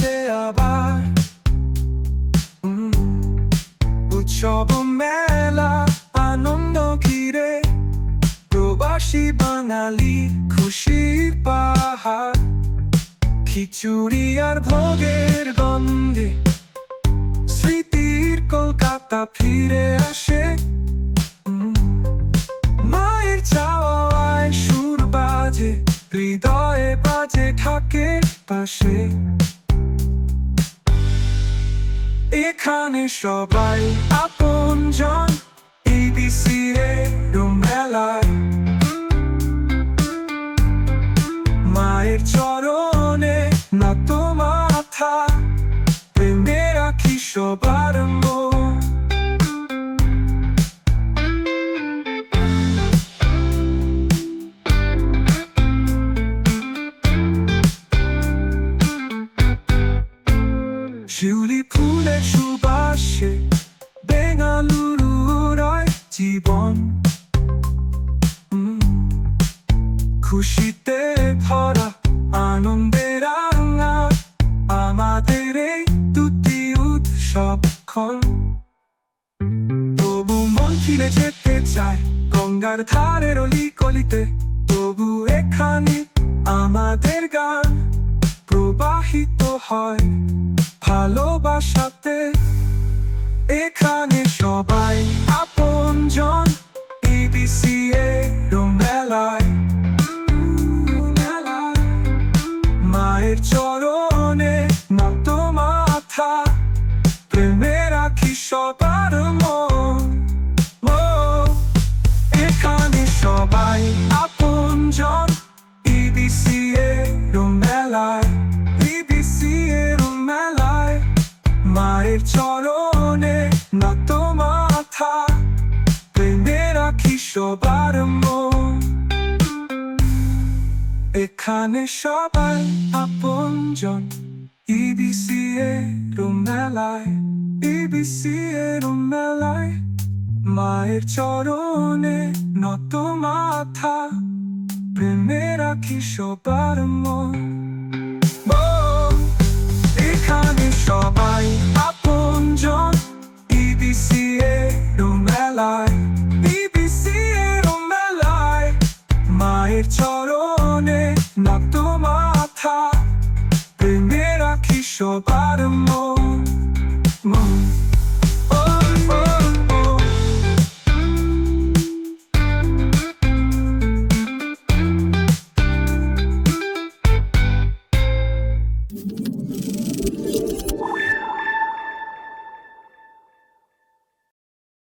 আসে আবার। উৎসব মেলা আনন্দ ঘিরে, প্রবাসী বাঙালি খুশির পাহাড়। খিচুড়ি আর ভোগের গন্ধে স্মৃতির কলকাতা ফিরে আসে। মায়ের চাওয়ায় সুর বাজে, হৃদয়ে বাজে ঢাকের পাশে। এখানে সবাই আপনজন, ABC মেলায়। মায়ের চরণে নত মাথা, প্রেমে রাখি সবার মন। শিউলি ফুলের সুবাসে বেঙ্গালুরু রয় জীবন। খুশিতে ভরা আনন্দে রাঙা আমাদের এই দুটি উৎসবক্ষণ। তবু মন ফিরে যেতে চায় গঙ্গার ধারের অলি গলিতে। তবু এখানে আমাদের গান প্রবাহিত হয় ভালোবাসাতে। এখানে সবাই আপনজন, ABC মেলায়। মায়ের চরণে নত মাথা, প্রেমে রাখি সবার মন। এখানে সবাই আপনজন, ABC মেলায়। ABC মেলায় মায়ের চরণে নত মাথা, প্রেমে রাখি সবার মন। এখানে সবাই আপনজন, ABC মেলায়। ABC মেলায় মায়ের চরণে নত মাথা, প্রেমে রাখি সবার মন। এখানে সবাই আপনজন, ABC মেলায়। ABC মেলায় মায়ের চরণে নত মাথা, প্রেমে রাখি সবার মন।